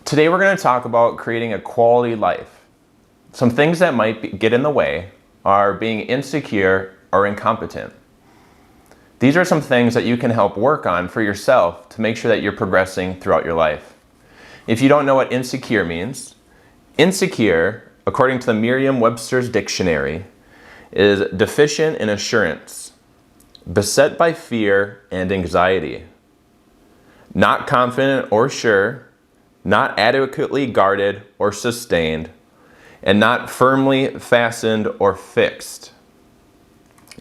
Today we're going to talk about creating a quality life. Some things that might get in the way are being insecure or incompetent. These are some things that you can help work on for yourself to make sure that you're progressing throughout your life. If you don't know what insecure means, insecure, according to the Merriam-Webster's dictionary, is deficient in assurance, beset by fear and anxiety, not confident or sure, not adequately guarded or sustained, and not firmly fastened or fixed.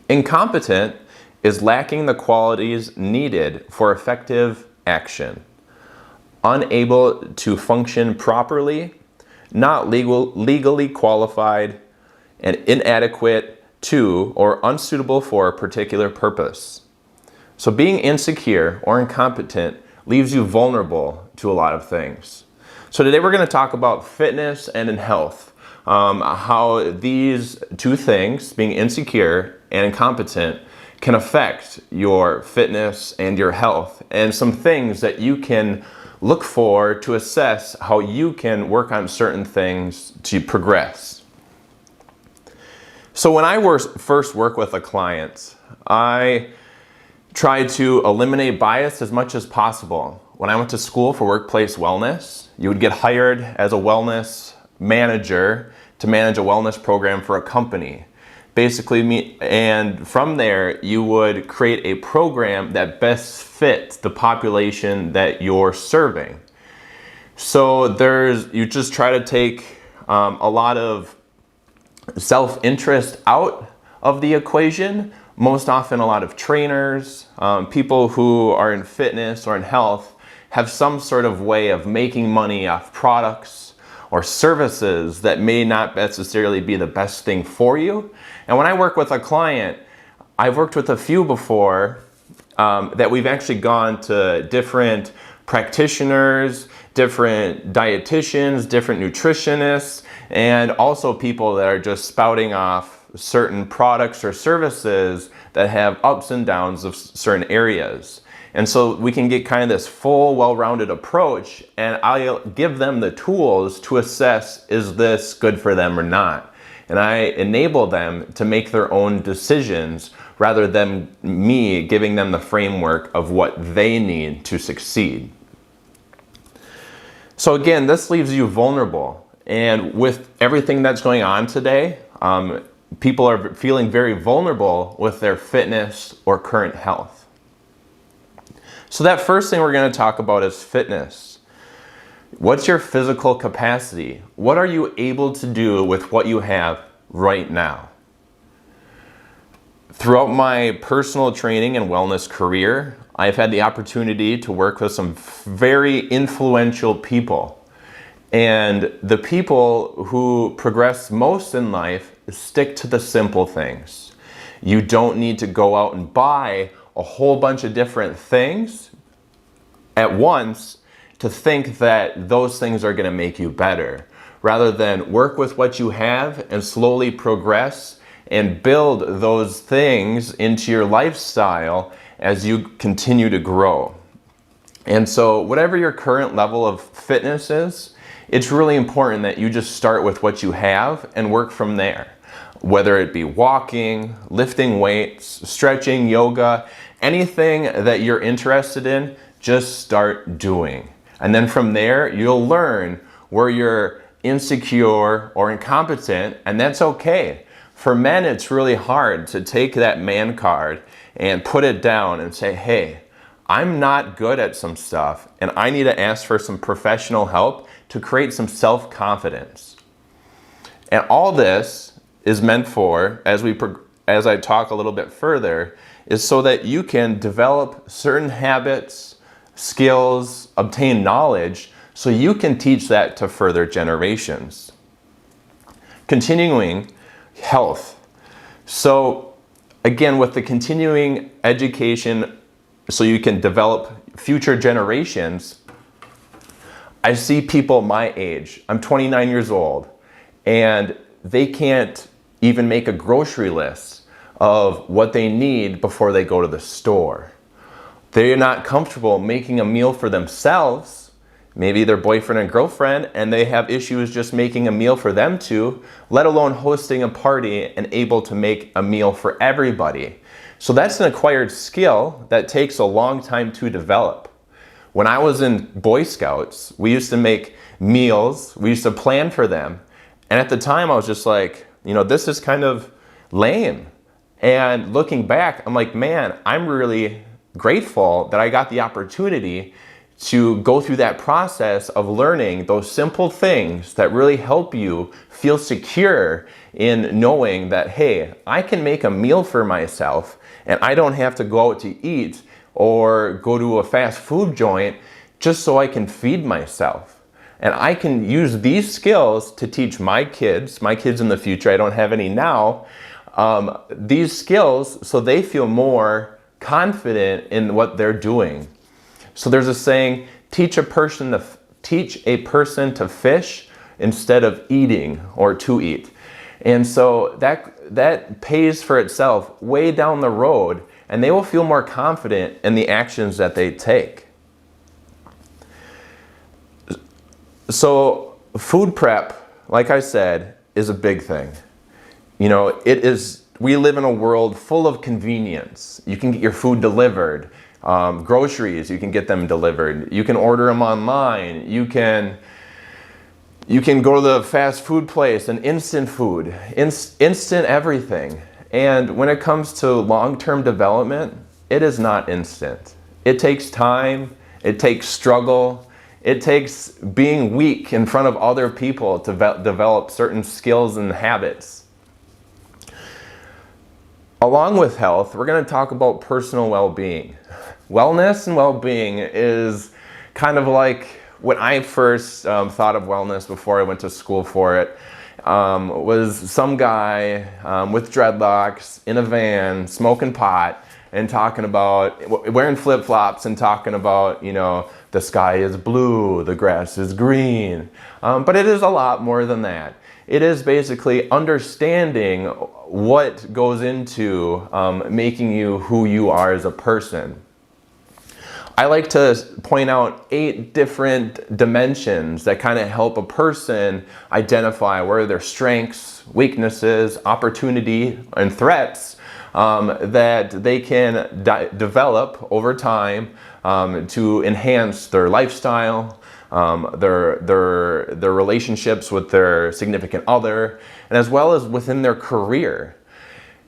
Incompetent is lacking the qualities needed for effective action, unable to function properly, not legally qualified, and inadequate to or unsuitable for a particular purpose. So being insecure or incompetent leaves you vulnerable to a lot of things. So today we're going to talk about fitness and in health, how these two things, being insecure and incompetent, can affect your fitness and your health, and some things that you can look for to assess how you can work on certain things to progress. So when I first work with a client, I try to eliminate bias as much as possible. When I went to school for workplace wellness, you would get hired as a wellness manager to manage a wellness program for a company. And from there, you would create a program that best fits the population that you're serving. So you just try to take a lot of self-interest out of the equation. Most often, a lot of trainers, people who are in fitness or in health, have some sort of way of making money off products or services that may not necessarily be the best thing for you. And when I work with a client, I've worked with a few before that we've actually gone to different practitioners, different dietitians, different nutritionists, and also people that are just spouting off certain products or services that have ups and downs of certain areas. And so we can get kind of this full, well-rounded approach, and I'll give them the tools to assess, is this good for them or not? And I enable them to make their own decisions rather than me giving them the framework of what they need to succeed. So again, this leaves you vulnerable. And with everything that's going on today, people are feeling very vulnerable with their fitness or current health. So that first thing we're going to talk about is fitness. What's your physical capacity? What are you able to do with what you have right now? Throughout my personal training and wellness career, I've had the opportunity to work with some very influential people. And the people who progress most in life stick to the simple things. You don't need to go out and buy a whole bunch of different things at once to think that those things are going to make you better. Rather than work with what you have and slowly progress and build those things into your lifestyle as you continue to grow. And so whatever your current level of fitness is, it's really important that you just start with what you have and work from there. Whether it be walking, lifting weights, stretching, yoga, anything that you're interested in, just start doing. And then from there, you'll learn where you're insecure or incompetent, and that's okay. For men, it's really hard to take that man card and put it down and say, hey, I'm not good at some stuff, and I need to ask for some professional help to create some self-confidence. And all this is meant for, as I talk a little bit further, is so that you can develop certain habits, skills, obtain knowledge, so you can teach that to further generations. Continuing, health. So again, with the continuing education, so you can develop future generations, I see people my age. I'm 29 years old, and they can't even make a grocery list of what they need before they go to the store. They're not comfortable making a meal for themselves maybe their boyfriend and girlfriend, and they have issues just making a meal for them two, let alone hosting a party and able to make a meal for everybody. So that's an acquired skill that takes a long time to develop. When I was in Boy Scouts, we used to make meals, we used to plan for them, and at the time I was just like, this is kind of lame. And looking back, I'm like, man, I'm really grateful that I got the opportunity to go through that process of learning those simple things that really help you feel secure in knowing that, hey, I can make a meal for myself and I don't have to go out to eat or go to a fast food joint just so I can feed myself. And I can use these skills to teach my kids in the future, I don't have any now, these skills so they feel more confident in what they're doing. So there's a saying, teach a person to fish instead of eating or to eat. And so that pays for itself way down the road, and they will feel more confident in the actions that they take. So food prep, like I said, is a big thing. We live in a world full of convenience. You can get your food delivered. Groceries, you can get them delivered. You can order them online. You can go to the fast food place and instant food, instant everything. And when it comes to long-term development, it is not instant. It takes time, it takes struggle, it takes being weak in front of other people to develop certain skills and habits. Along with health, we're going to talk about personal well-being. Wellness and well-being is kind of like when I first thought of wellness before I went to school for it, was some guy with dreadlocks in a van smoking pot and talking about, wearing flip-flops and talking about, the sky is blue, the grass is green. But it is a lot more than that. It is basically understanding what goes into making you who you are as a person. I like to point out 8 different dimensions that kind of help a person identify where their strengths, weaknesses, opportunity, and threats that they can develop over time to enhance their lifestyle, their relationships with their significant other, and as well as within their career.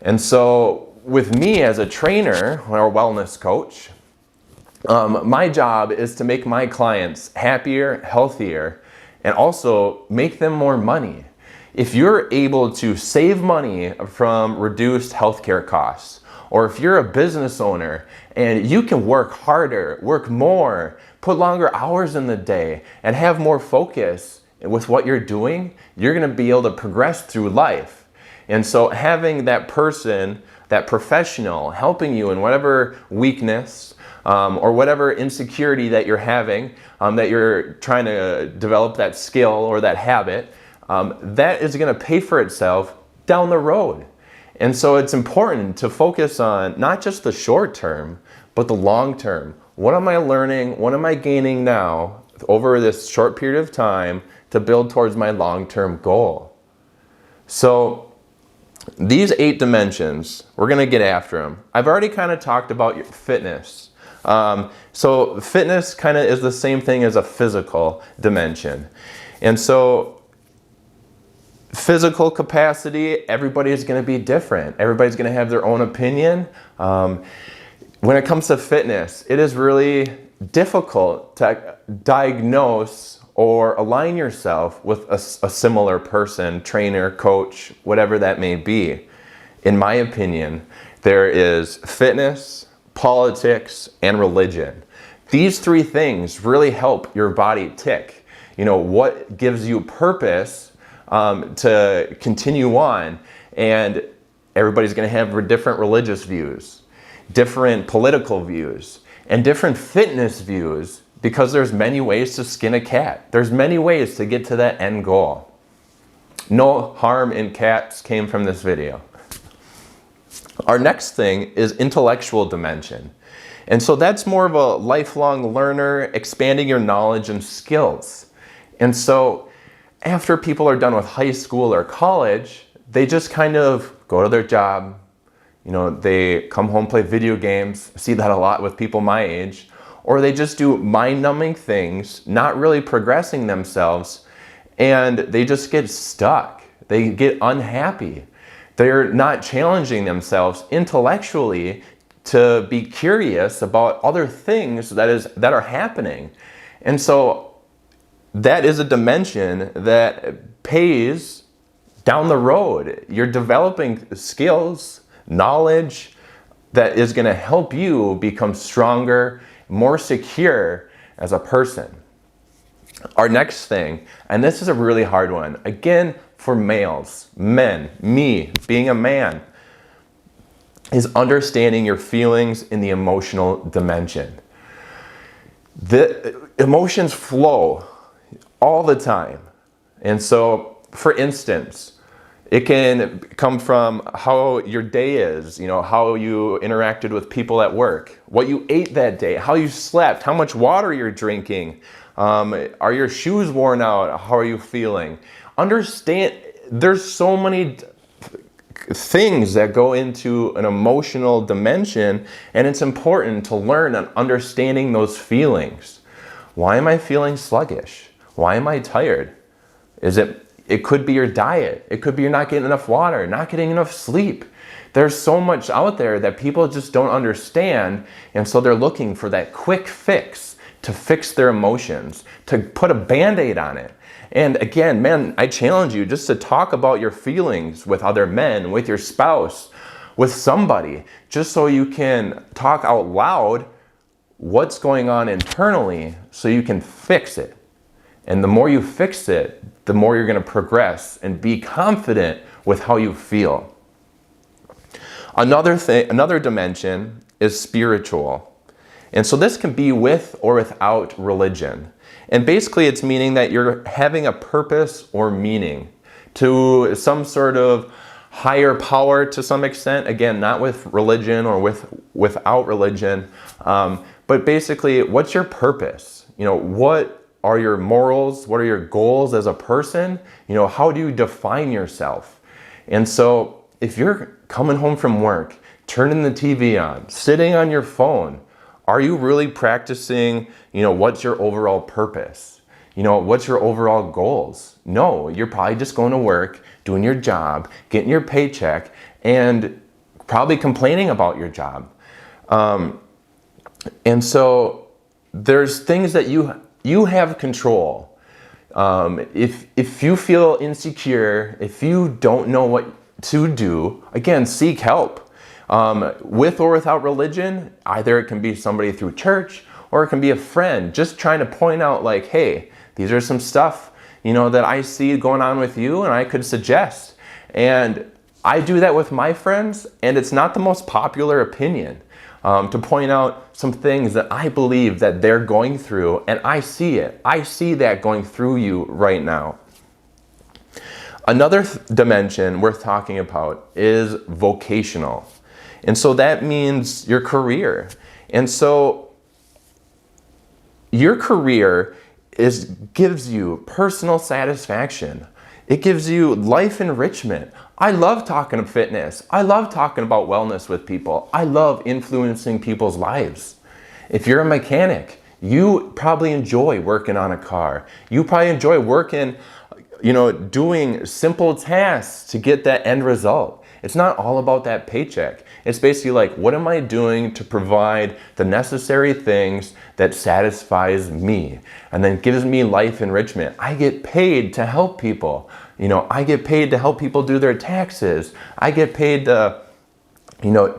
And so with me as a trainer or a wellness coach, my job is to make my clients happier, healthier, and also make them more money. If you're able to save money from reduced healthcare costs, or if you're a business owner and you can work harder, work more, put longer hours in the day, and have more focus with what you're doing, you're going to be able to progress through life. And so having that person, that professional, helping you in whatever weakness or whatever insecurity that you're having, that you're trying to develop that skill or that habit, that is going to pay for itself down the road. And so it's important to focus on not just the short term, but the long term. What am I learning? What am I gaining now over this short period of time to build towards my long-term goal? So these 8 dimensions, we're going to get after them. I've already kind of talked about your fitness. So fitness kind of is the same thing as a physical dimension. And so physical capacity, everybody is going to be different. Everybody's going to have their own opinion. When it comes to fitness, it is really difficult to diagnose or align yourself with a similar person, trainer, coach, whatever that may be. In my opinion, there is fitness, politics, and religion. These 3 things really help your body tick. What gives you purpose to continue on. And everybody's going to have different religious views, different political views, and different fitness views, because there's many ways to skin a cat. There's many ways to get to that end goal. No harm in cats came from this video. Our next thing is intellectual dimension. And so that's more of a lifelong learner, expanding your knowledge and skills. And so after people are done with high school or college, they just kind of go to their job. They come home, play video games. I see that a lot with people my age. Or they just do mind-numbing things, not really progressing themselves, and they just get stuck. They get unhappy. They're not challenging themselves intellectually to be curious about other things that are happening. And so that is a dimension that pays down the road. You're developing skills, knowledge that is going to help you become stronger, more secure as a person. Our next thing, and this is a really hard one, again for males, men, me being a man, is understanding your feelings in the emotional dimension. The emotions flow all the time. And so, for instance, it can come from how your day is, how you interacted with people at work, what you ate that day, how you slept, how much water you're drinking, are your shoes worn out, how are you feeling? Understand, there's so many things that go into an emotional dimension, and it's important to learn on understanding those feelings. Why am I feeling sluggish? Why am I tired? It could be your diet. It could be you're not getting enough water, not getting enough sleep. There's so much out there that people just don't understand, and so they're looking for that quick fix to fix their emotions, to put a Band-Aid on it. And again, man, I challenge you just to talk about your feelings with other men, with your spouse, with somebody, just so you can talk out loud what's going on internally so you can fix it. And the more you fix it, the more you're going to progress and be confident with how you feel. Another dimension is spiritual. And so this can be with or without religion. And basically it's meaning that you're having a purpose or meaning to some sort of higher power to some extent. Again, not with religion or without religion. But basically, what's your purpose? What are your morals? What are your goals as a person? How do you define yourself? And so if you're coming home from work, turning the TV on, sitting on your phone, are you really practicing, what's your overall purpose? What's your overall goals? No, you're probably just going to work, doing your job, getting your paycheck, and probably complaining about your job. And so there's things that you have control. If you feel insecure, if you don't know what to do, again, seek help. With or without religion, either it can be somebody through church or it can be a friend just trying to point out like, hey, these are some stuff, that I see going on with you and I could suggest. And I do that with my friends, and it's not the most popular opinion. To point out some things that I believe that they're going through, and I see it. I see that going through you right now. Another dimension worth talking about is vocational. And so that means your career. And so your career gives you personal satisfaction. It gives you life enrichment. I love talking fitness. I love talking about wellness with people. I love influencing people's lives. If you're a mechanic, you probably enjoy working on a car. You probably enjoy working, doing simple tasks to get that end result. It's not all about that paycheck. It's basically like, what am I doing to provide the necessary things that satisfies me and then gives me life enrichment? I get paid to help people. I get paid to help people do their taxes. I get paid to,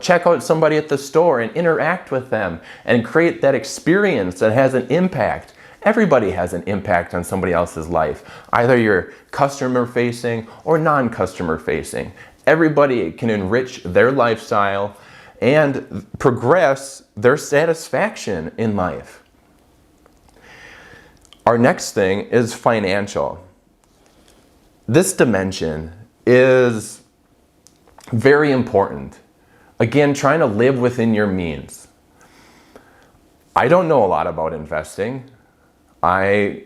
check out somebody at the store and interact with them and create that experience that has an impact. Everybody has an impact on somebody else's life. Either you're customer facing or non-customer facing. Everybody can enrich their lifestyle and progress their satisfaction in life. Our next thing is financial. This dimension is very important. Again, trying to live within your means. I don't know a lot about investing. I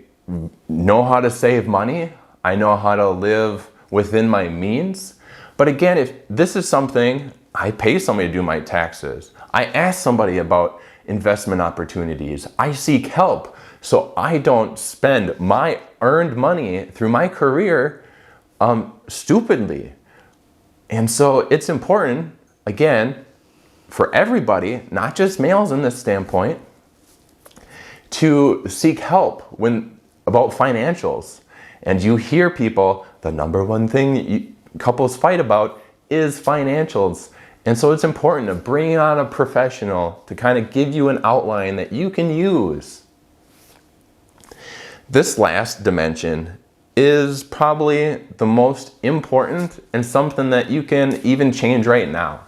know how to save money. I know how to live within my means. But again, if this is something, I pay somebody to do my taxes. I ask somebody about investment opportunities. I seek help so I don't spend my earned money through my career stupidly. And so it's important, again, for everybody, not just males in this standpoint, to seek help about financials. And you hear people, the number one thing couples fight about is financials. And so it's important to bring on a professional to kind of give you an outline that you can use. This last dimension is probably the most important and something that you can even change right now.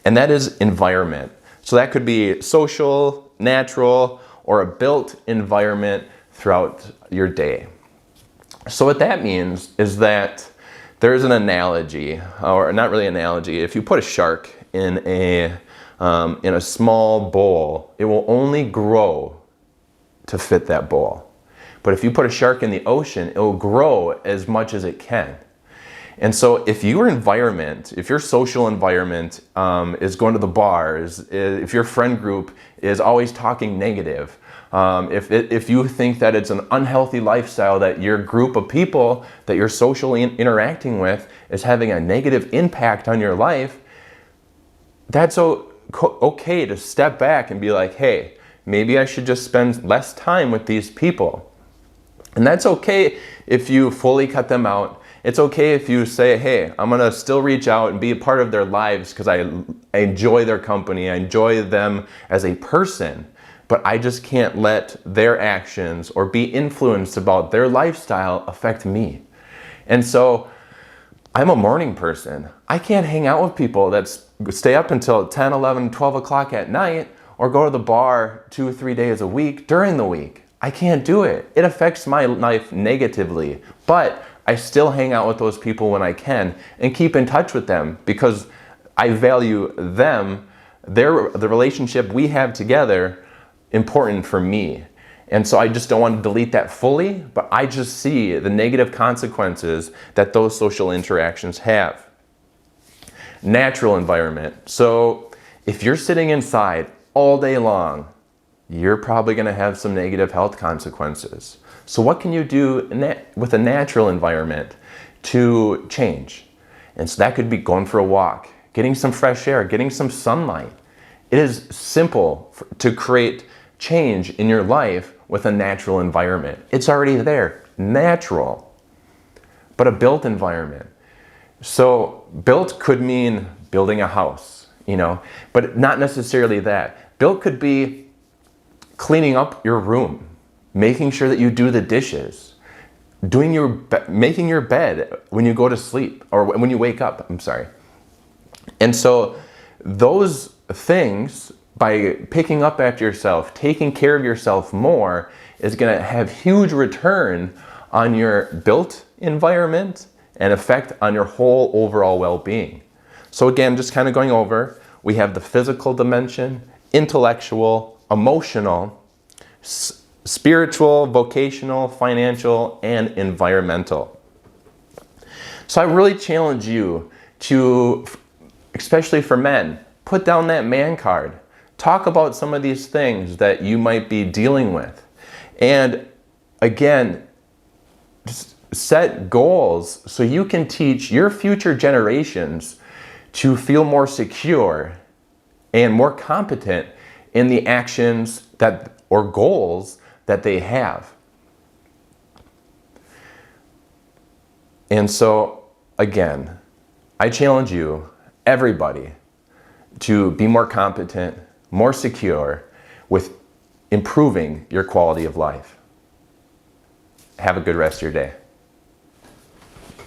And that is environment. So that could be social, natural, or a built environment throughout your day. So what that means is that there's an analogy, or not really an analogy. If you put a shark in a small bowl, it will only grow to fit that bowl. But if you put a shark in the ocean, it will grow as much as it can. And so if your environment, if your social environment is going to the bars, if your friend group is always talking negative, if you think that it's an unhealthy lifestyle, that your group of people that you're socially interacting with is having a negative impact on your life, that's okay to step back and be like, hey, maybe I should just spend less time with these people. And that's okay if you fully cut them out. It's okay if you say, hey, I'm gonna still reach out and be a part of their lives because I enjoy their company, I enjoy them as a person, but I just can't let their actions or be influenced about their lifestyle affect me. And so I'm a morning person. I can't hang out with people that stay up until 10, 11, 12 o'clock at night or go to the bar 2 or 3 days a week during the week. I can't do it. It affects my life negatively, but I still hang out with those people when I can and keep in touch with them because I value them, the relationship we have together, important for me. And so I just don't want to delete that fully, but I just see the negative consequences that those social interactions have. Natural environment. So if you're sitting inside all day long, you're probably going to have some negative health consequences. So what can you do with a natural environment to change? And so that could be going for a walk, getting some fresh air, getting some sunlight. It is simple to create change in your life with a natural environment. It's already there, natural, but a built environment. So built could mean building a house, but not necessarily that. Built could be cleaning up your room, making sure that you do the dishes, making your bed when you go to sleep or when you wake up, And so those things, by picking up after yourself, taking care of yourself more, is going to have huge return on your built environment and effect on your whole overall well-being. So again, just kind of going over, we have the physical dimension, intellectual, emotional, spiritual, vocational, financial, and environmental. So I really challenge you to, especially for men, put down that man card. Talk about some of these things that you might be dealing with. And again, just set goals so you can teach your future generations to feel more secure and more competent in the actions or goals that they have. And so, again, I challenge you, everybody, to be more competent, more secure with improving your quality of life. Have a good rest of your day.